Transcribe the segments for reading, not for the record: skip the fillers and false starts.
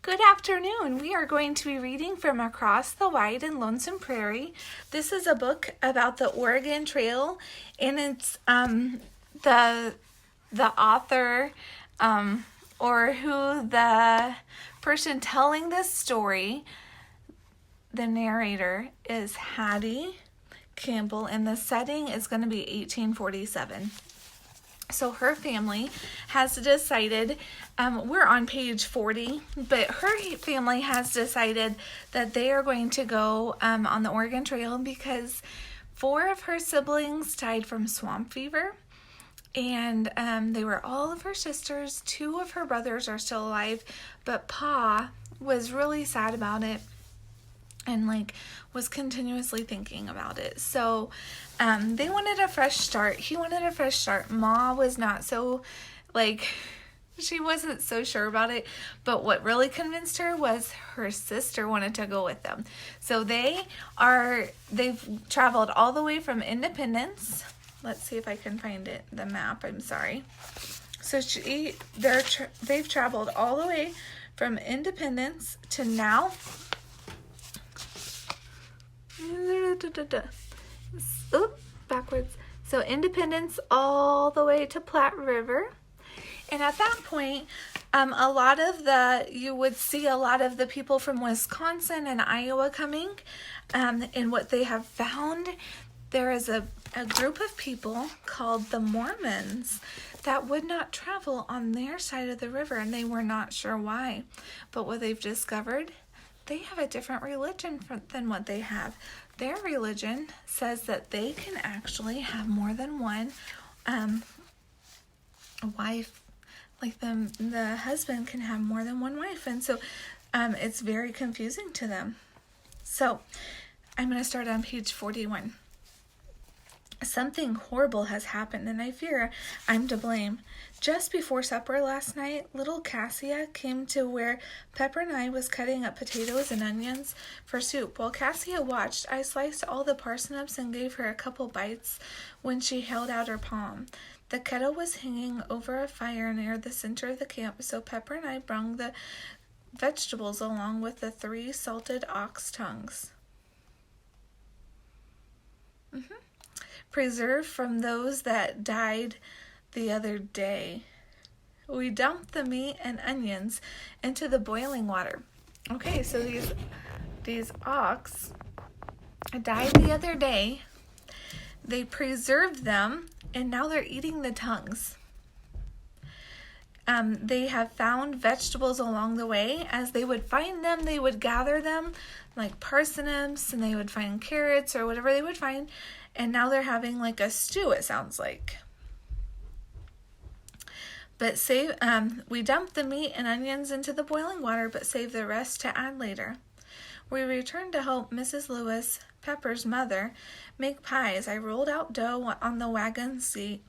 Good afternoon. We are going to be reading from Across the Wide and Lonesome Prairie. This is a book about the Oregon Trail, and it's the author or who the person telling this story, the narrator, is Hattie Campbell, and the setting is going to be 1847. So her family has decided, we're on page 40, but her family has decided that they are going to go on the Oregon Trail because 4 of her siblings died from swamp fever. And they were all of her sisters. 2 of her brothers are still alive, but Pa was really sad about it and was continuously thinking about it. So they wanted a fresh start. He wanted a fresh start. Ma was not so, she wasn't so sure about it. But what really convinced her was her sister wanted to go with them. So they've traveled all the way from Independence. Let's see if I can find it, the map, I'm sorry. So they've traveled all the way from Independence to now. Backwards. So Independence all the way to Platte River. And at that point, you would see a lot of the people from Wisconsin and Iowa coming. And what they have found, there is a group of people called the Mormons that would not travel on their side of the river, and they were not sure why. But what they've discovered, they have a different religion than what they have. Their religion says that they can actually have more than one wife. The husband can have more than one wife. And so it's very confusing to them. So I'm going to start on page 41. Something horrible has happened, and I fear I'm to blame. Just before supper last night, little Cassia came to where Pepper and I was cutting up potatoes and onions for soup. While Cassia watched, I sliced all the parsnips and gave her a couple bites when she held out her palm. The kettle was hanging over a fire near the center of the camp, so Pepper and I brung the vegetables along with the 3 salted ox tongues. Preserved from those that died the other day. We dumped the meat and onions into the boiling water. Okay, so these ox died the other day. They preserved them, and now they're eating the tongues. They have found vegetables along the way. As they would find them, they would gather them, like parsnips, and they would find carrots or whatever they would find. And now they're having a stew, it sounds like. But we dumped the meat and onions into the boiling water, but save the rest to add later. We returned to help Mrs. Lewis, Pepper's mother, make pies. I rolled out dough on the wagon seat,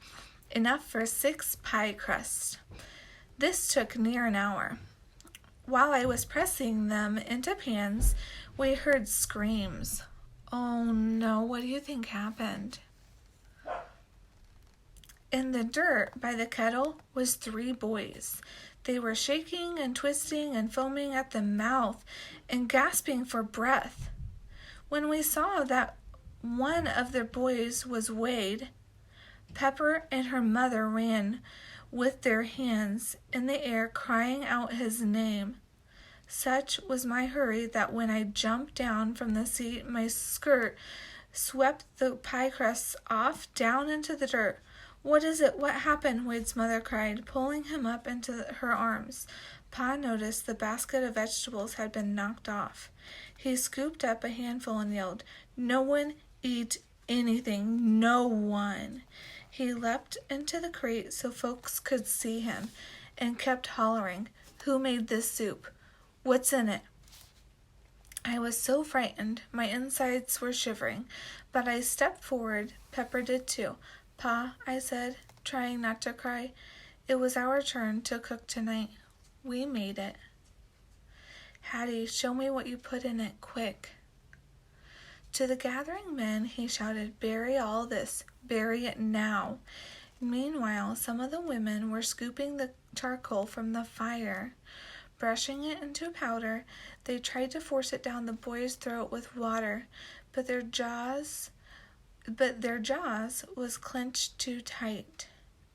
enough for 6 pie crusts. This took near an hour. While I was pressing them into pans, we heard screams. Oh no, what do you think happened? In the dirt by the kettle was 3 boys. They were shaking and twisting and foaming at the mouth and gasping for breath. When we saw that one of the boys was Wade, Pepper and her mother ran with their hands in the air, crying out his name. Such was my hurry that when I jumped down from the seat, my skirt swept the pie crusts off down into the dirt. What is it? What happened? Wade's mother cried, pulling him up into her arms. Pa noticed the basket of vegetables had been knocked off. He scooped up a handful and yelled, "No one eat anything. No one." He leapt into the crate so folks could see him and kept hollering, "Who made this soup? What's in it?" I was so frightened, my insides were shivering, but I stepped forward. Pepper did too. "Pa," I said, trying not to cry, "it was our turn to cook tonight. We made it." "Hattie, show me what you put in it, quick." To the gathering men, he shouted, "Bury all this. Bury it now." Meanwhile, some of the women were scooping the charcoal from the fire. Brushing it into powder, they tried to force it down the boy's throat with water, but their jaws was clenched too tight.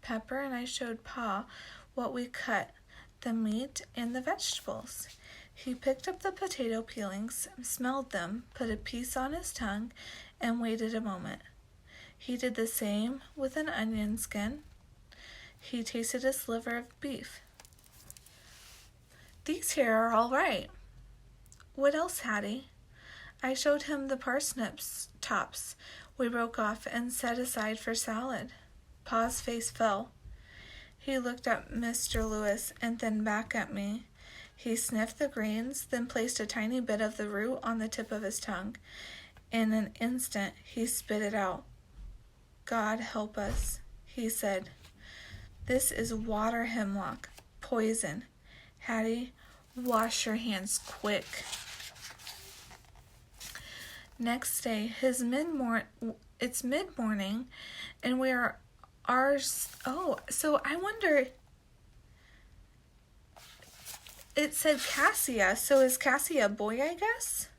Pepper and I showed Pa what we cut, the meat and the vegetables. He picked up the potato peelings, smelled them, put a piece on his tongue, and waited a moment. He did the same with an onion skin. He tasted a sliver of beef. These here are all right. What else, Hattie? I showed him the parsnips tops we broke off and set aside for salad. Pa's face fell. He looked at Mr. Lewis and then back at me. He sniffed the greens, then placed a tiny bit of the root on the tip of his tongue. In an instant, he spit it out. God help us, he said. This is water hemlock, poison. Hattie, wash your hands quick. Next day, it's mid-morning, and we are so I wonder, it said Cassia, so is Cassie a boy, I guess?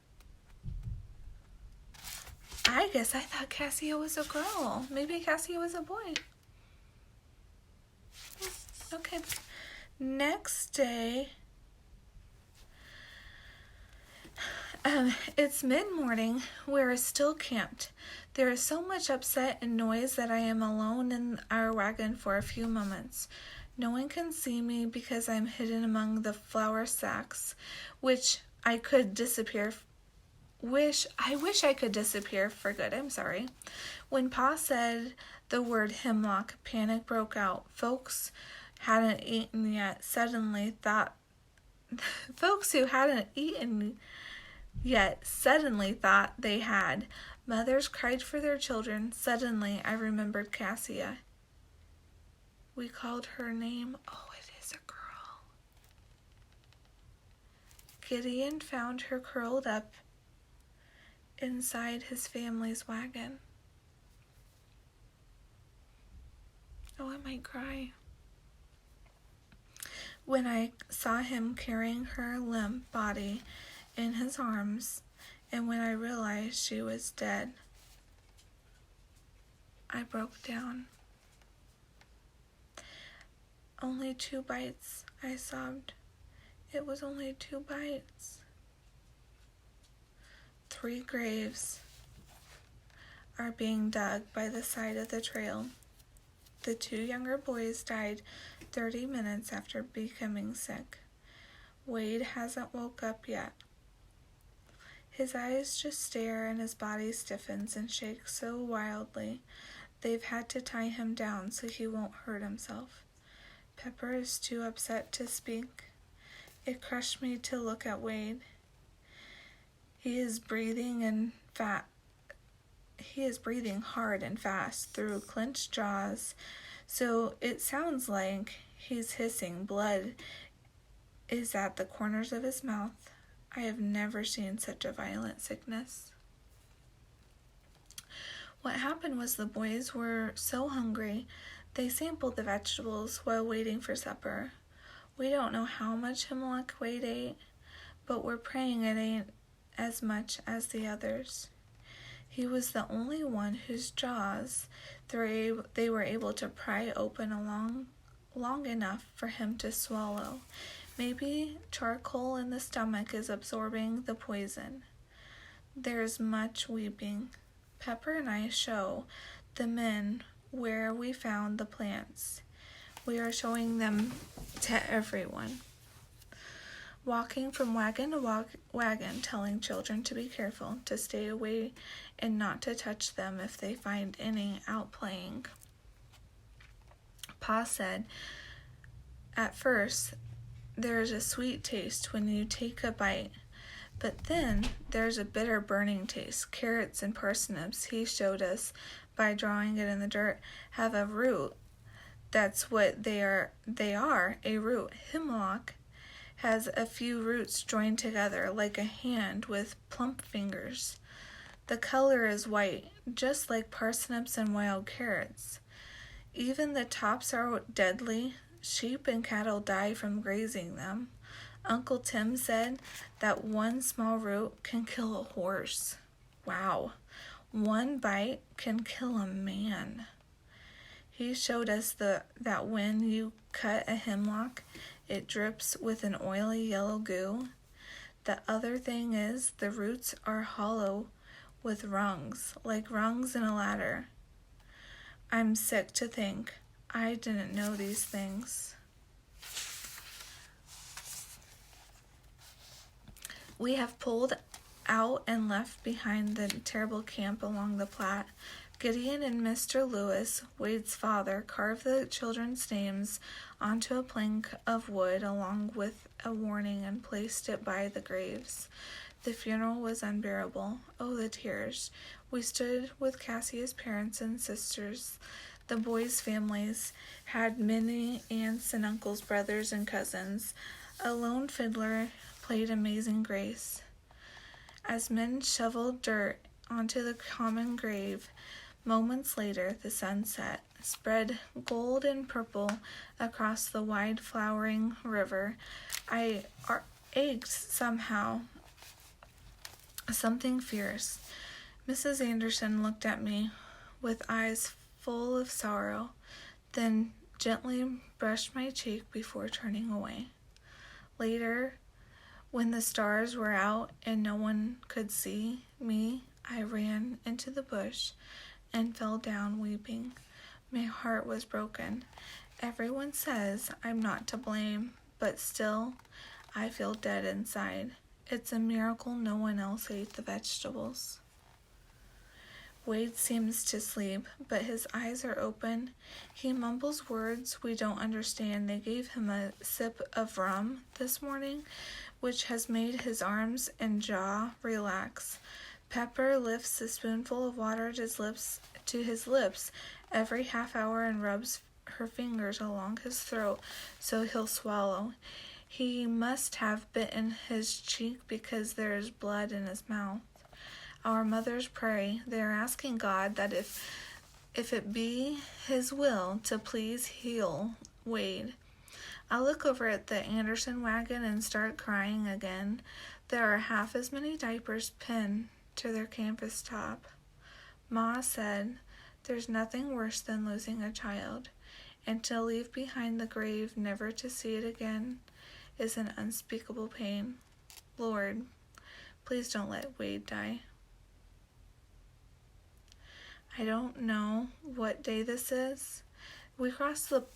I thought Cassia was a girl. Maybe Cassia was a boy. Okay. Next day, it's mid-morning. We're still camped. There is so much upset and noise that I am alone in our wagon for a few moments. No one can see me because I'm hidden among the flour sacks, which I could disappear. I wish I could disappear for good. I'm sorry. When Pa said the word hemlock, panic broke out. Folks who hadn't eaten yet suddenly thought they had. Mothers cried for their children. Suddenly, I remembered Cassia. We called her name. Oh, it is a girl. Gideon found her curled up inside his family's wagon. Oh, I might cry. When I saw him carrying her limp body in his arms, and when I realized she was dead, I broke down. Only 2 bites, I sobbed. It was only 2 bites. 3 graves are being dug by the side of the trail. The 2 younger boys died 30 minutes after becoming sick. Wade hasn't woke up yet. His eyes just stare and his body stiffens and shakes so wildly they've had to tie him down so he won't hurt himself. Pepper is too upset to speak. It crushed me to look at Wade. He is breathing hard and fast through clenched jaws, so it sounds like he's hissing. Blood is at the corners of his mouth. I have never seen such a violent sickness. What happened was the boys were so hungry, they sampled the vegetables while waiting for supper. We don't know how much hemlock Wade ate, but we're praying it ain't as much as the others. He was the only one whose jaws they were able to pry open long enough for him to swallow. Maybe charcoal in the stomach is absorbing the poison. There's much weeping. Pepper and I show the men where we found the plants. We are showing them to everyone. Walking from wagon to wagon, telling children to be careful, to stay away and not to touch them if they find any out playing. Pa said, at first, there's a sweet taste when you take a bite, but then there's a bitter burning taste. Carrots and parsnips, he showed us by drawing it in the dirt, have a root. That's what they are, a root. Hemlock has a few roots joined together like a hand with plump fingers. The color is white, just like parsnips and wild carrots. Even the tops are deadly. Sheep and cattle die from grazing them. Uncle Tim said that one small root can kill a horse. Wow, one bite can kill a man. He showed us that when you cut a hemlock, it drips with an oily yellow goo. The other thing is the roots are hollow with rungs, like rungs in a ladder. I'm sick to think. I didn't know these things. We have pulled out and left behind the terrible camp along the Platte. Gideon and Mr. Lewis, Wade's father, carved the children's names onto a plank of wood along with a warning and placed it by the graves. The funeral was unbearable. Oh, the tears. We stood with Cassia's parents and sisters. The boys' families had many aunts and uncles, brothers and cousins. A lone fiddler played Amazing Grace. As men shoveled dirt onto the common grave, moments later the sun set, spread gold and purple across the wide flowering river. I ached somehow, something fierce. Mrs. Anderson looked at me with eyes full of sorrow, then gently brushed my cheek before turning away. Later, when the stars were out and no one could see me, I ran into the bush and fell down weeping. My heart was broken. Everyone says I'm not to blame, but still, I feel dead inside. It's a miracle no one else ate the vegetables. Wade seems to sleep, but his eyes are open. He mumbles words we don't understand. They gave him a sip of rum this morning, which has made his arms and jaw relax. Pepper lifts a spoonful of water to his lips every half hour and rubs her fingers along his throat so he'll swallow. He must have bitten his cheek because there is blood in his mouth. Our mothers pray. They are asking God that if it be his will to please heal Wade. I look over at the Anderson wagon and start crying again. There are half as many diapers pinned to their canvas top. Ma said, "There's nothing worse than losing a child, and to leave behind the grave never to see it again is an unspeakable pain. Lord, please don't let Wade die." I don't know what day this is. We crossed the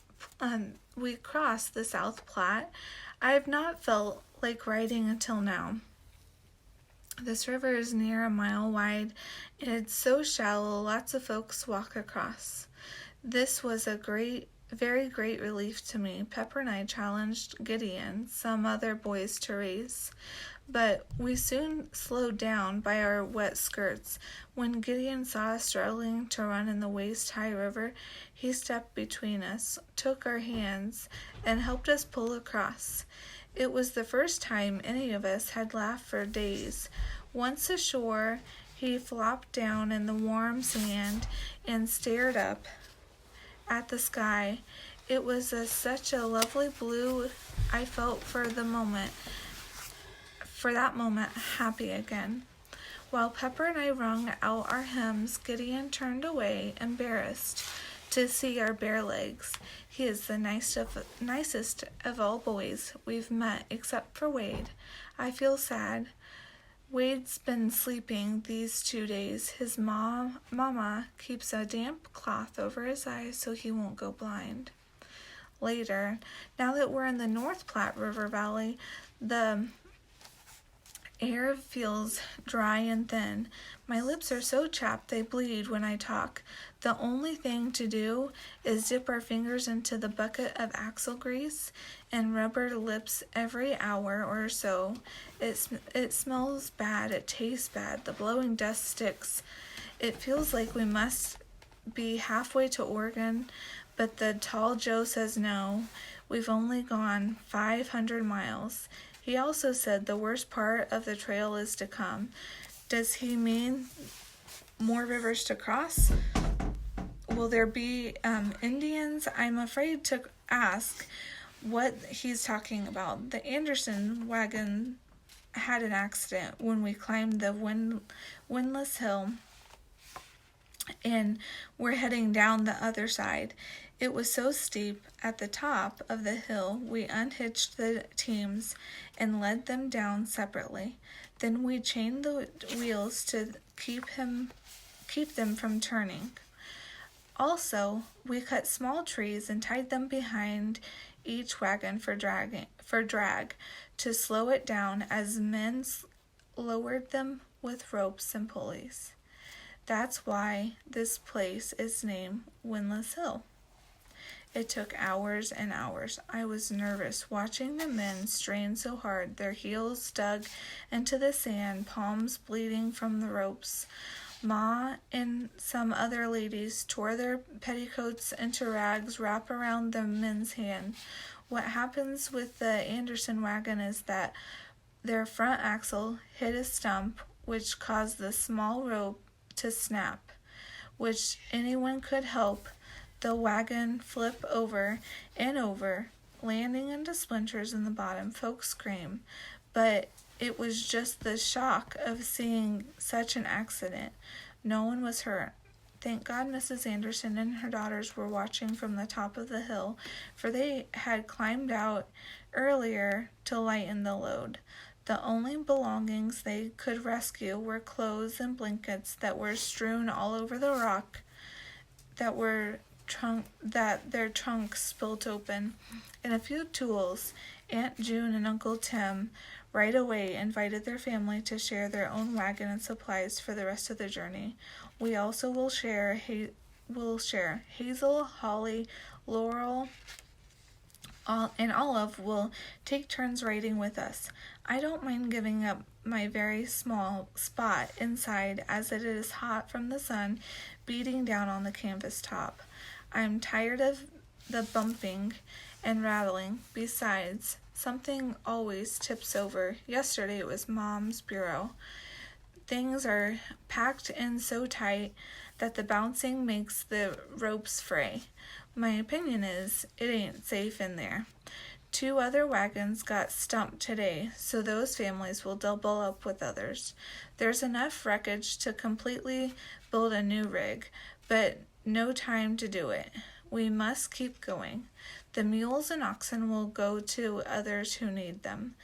South Platte. I have not felt like riding until now. This river is near a mile wide, and it's so shallow lots of folks walk across. This was a very great relief to me. Pepper and I challenged Gideon, some other boys to race, but we soon slowed down by our wet skirts. When Gideon saw us struggling to run in the waist-high river, he stepped between us, took our hands, and helped us pull across. It was the first time any of us had laughed for days. Once ashore, he flopped down in the warm sand and stared up at the sky. It was such a lovely blue. I felt for that moment happy again. While Pepper and I wrung out our hymns, Gideon turned away, embarrassed to see our bare legs. He is the nicest of all boys we've met, except for Wade. I feel sad. Wade's been sleeping these 2 days. His mama keeps a damp cloth over his eyes so he won't go blind. Later, now that we're in the North Platte River Valley, the air feels dry and thin. My lips are so chapped they bleed when I talk. The only thing to do is dip our fingers into the bucket of axle grease and rub our lips every hour or so. It smells bad, it tastes bad, the blowing dust sticks. It feels like we must be halfway to Oregon, but the tall Joe says no. We've only gone 500 miles. He also said the worst part of the trail is to come. Does he mean more rivers to cross? Will there be Indians? I'm afraid to ask. what he's talking about. The Anderson wagon had an accident when we climbed the windless hill and we're heading down the other side. It was so steep at the top of the hill, we unhitched the teams and led them down separately. Then we chained the wheels to keep them from turning. Also, we cut small trees and tied them behind each wagon for drag to slow it down as men lowered them with ropes and pulleys. That's why this place is named Windless Hill. It took hours and hours. I was nervous watching the men strain so hard, their heels dug into the sand, palms bleeding from the ropes. Ma and some other ladies tore their petticoats into rags wrapped around the men's hand. What happens with the Anderson wagon is that their front axle hit a stump, which caused the small rope to snap, which anyone could help. The wagon flip over and over, landing into splinters in the bottom. Folks scream, but it was just the shock of seeing such an accident. No one was hurt. Thank God Mrs. Anderson and her daughters were watching from the top of the hill, for they had climbed out earlier to lighten the load. The only belongings they could rescue were clothes and blankets that were strewn all over the rock, that their trunks spilled open, and a few tools. Aunt June and Uncle Tim right away invited their family to share their own wagon and supplies for the rest of the journey. We also will share Hazel, Holly, Laurel, and Olive will take turns riding with us. I don't mind giving up my very small spot inside, as it is hot from the sun beating down on the canvas top. I'm tired of the bumping and rattling. Besides, something always tips over. Yesterday it was Mom's bureau. Things are packed in so tight that the bouncing makes the ropes fray. My opinion is it ain't safe in there. 2 other wagons got stumped today, so those families will double up with others. There's enough wreckage to completely build a new rig, but no time to do it. We must keep going. The mules and oxen will go to others who need them.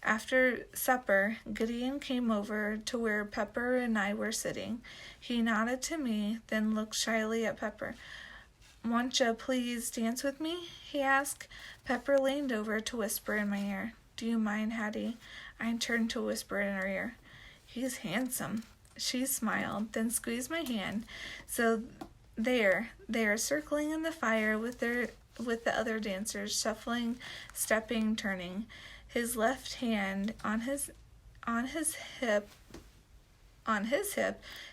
After supper, Gideon came over to where Pepper and I were sitting. He nodded to me, then looked shyly at Pepper. "Wantcha please dance with me?" he asked. Pepper leaned over to whisper in my ear. "Do you mind, Hattie?" I turned to whisper in her ear. "He's handsome." She smiled, then squeezed my hand. So they are circling in the fire with the other dancers, shuffling, stepping, turning. His left hand on his hip,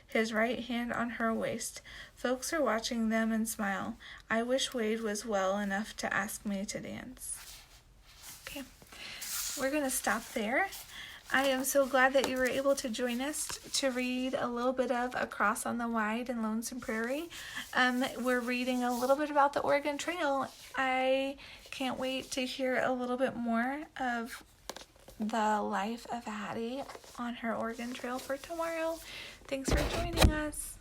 his right hand on her waist. Folks are watching them and smile. I wish Wade was well enough to ask me to dance. Okay, we're going to stop there. I am so glad that you were able to join us to read a little bit of Across on the Wide in Lonesome Prairie. We're reading a little bit about the Oregon Trail. I can't wait to hear a little bit more of the life of Hattie on her Oregon Trail for tomorrow. Thanks for joining us.